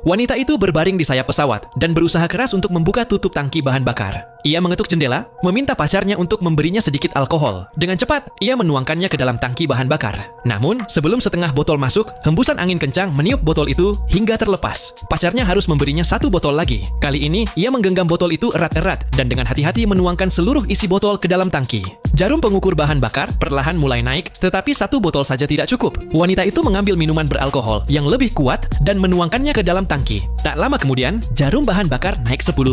Wanita itu berbaring di sayap pesawat dan berusaha keras untuk membuka tutup tangki bahan bakar. Ia mengetuk jendela, meminta pacarnya untuk memberinya sedikit alkohol. Dengan cepat, ia menuangkannya ke dalam tangki bahan bakar. Namun, sebelum setengah botol masuk, hembusan angin kencang meniup botol itu hingga terlepas. Pacarnya harus memberinya satu botol lagi. Kali ini, ia menggenggam botol itu erat-erat dan dengan hati-hati menuangkan seluruh isi botol ke dalam tangki. Jarum pengukur bahan bakar perlahan mulai naik, tetapi satu botol saja tidak cukup. Wanita itu mengambil minuman beralkohol yang lebih kuat dan menuangkannya ke dalam tangki. Tak lama kemudian, jarum bahan bakar naik 10%.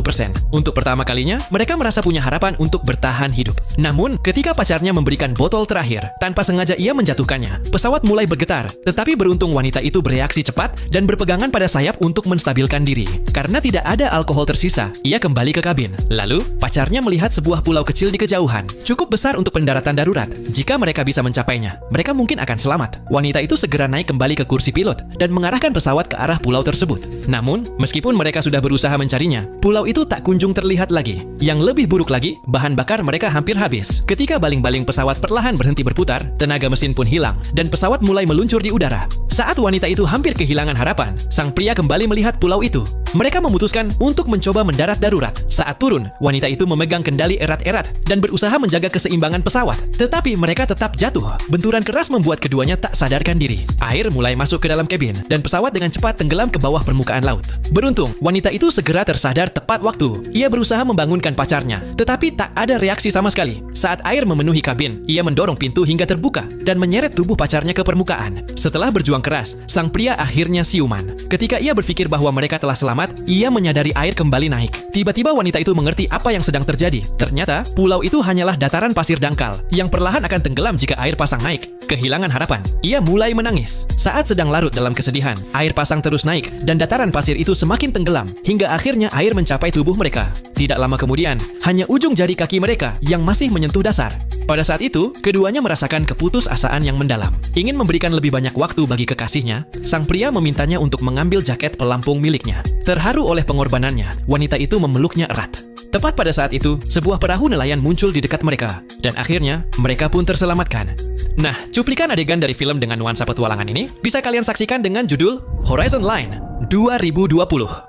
Untuk pertama kalinya, mereka merasa punya harapan untuk bertahan hidup. Namun, ketika pacarnya memberikan botol terakhir, tanpa sengaja ia menjatuhkannya. Pesawat mulai bergetar, tetapi beruntung wanita itu bereaksi cepat dan berpegangan pada sayap untuk menstabilkan diri. Karena tidak ada alkohol tersisa, ia kembali ke kabin. Lalu, pacarnya melihat sebuah pulau kecil di kejauhan, cukup besar untuk pendaratan darurat. Jika mereka bisa mencapainya, mereka mungkin akan selamat. Wanita itu segera naik kembali ke kursi pilot dan mengarahkan pesawat ke arah pulau tersebut. Namun, meskipun mereka sudah berusaha mencarinya, pulau itu tak kunjung terlihat lagi. Yang lebih buruk lagi, bahan bakar mereka hampir habis. Ketika baling-baling pesawat perlahan berhenti berputar, tenaga mesin pun hilang, dan pesawat mulai meluncur di udara. Saat wanita itu hampir kehilangan harapan, sang pria kembali melihat pulau itu. Mereka memutuskan untuk mencoba mendarat darurat. Saat turun, wanita itu memegang kendali erat-erat dan berusaha menjaga keseimbangan pesawat. Tetapi mereka tetap jatuh. Benturan keras membuat keduanya tak sadarkan diri. Air mulai masuk ke dalam kabin, dan pesawat dengan cepat tenggelam ke bawah permukaan laut. Beruntung, wanita itu segera tersadar tepat waktu. Ia berusaha membangunkan pacarnya, tetapi tak ada reaksi sama sekali. Saat air memenuhi kabin, ia mendorong pintu hingga terbuka dan menyeret tubuh pacarnya ke permukaan. Setelah berjuang keras, sang pria akhirnya siuman. Ketika ia berpikir bahwa mereka telah selamat, ia menyadari air kembali naik. Tiba-tiba wanita itu mengerti apa yang sedang terjadi. Ternyata, pulau itu hanyalah dataran pasir dangkal yang perlahan akan tenggelam jika air pasang naik. Kehilangan harapan, ia mulai menangis. Saat sedang larut dalam kesedihan, air pasang terus naik dan dataran pasir itu semakin tenggelam hingga akhirnya air mencapai tubuh mereka. Tidak lama kemudian, hanya ujung jari kaki mereka yang masih menyentuh dasar. Pada saat itu, keduanya merasakan keputusasaan yang mendalam. Ingin memberikan lebih banyak waktu bagi kekasihnya, sang pria memintanya untuk mengambil jaket pelampung miliknya. Terharu oleh pengorbanannya, wanita itu memeluknya erat. Tepat pada saat itu, sebuah perahu nelayan muncul di dekat mereka, dan akhirnya mereka pun terselamatkan. Nah, cuplikan adegan dari film dengan nuansa petualangan ini bisa kalian saksikan dengan judul Horizon Line 2020.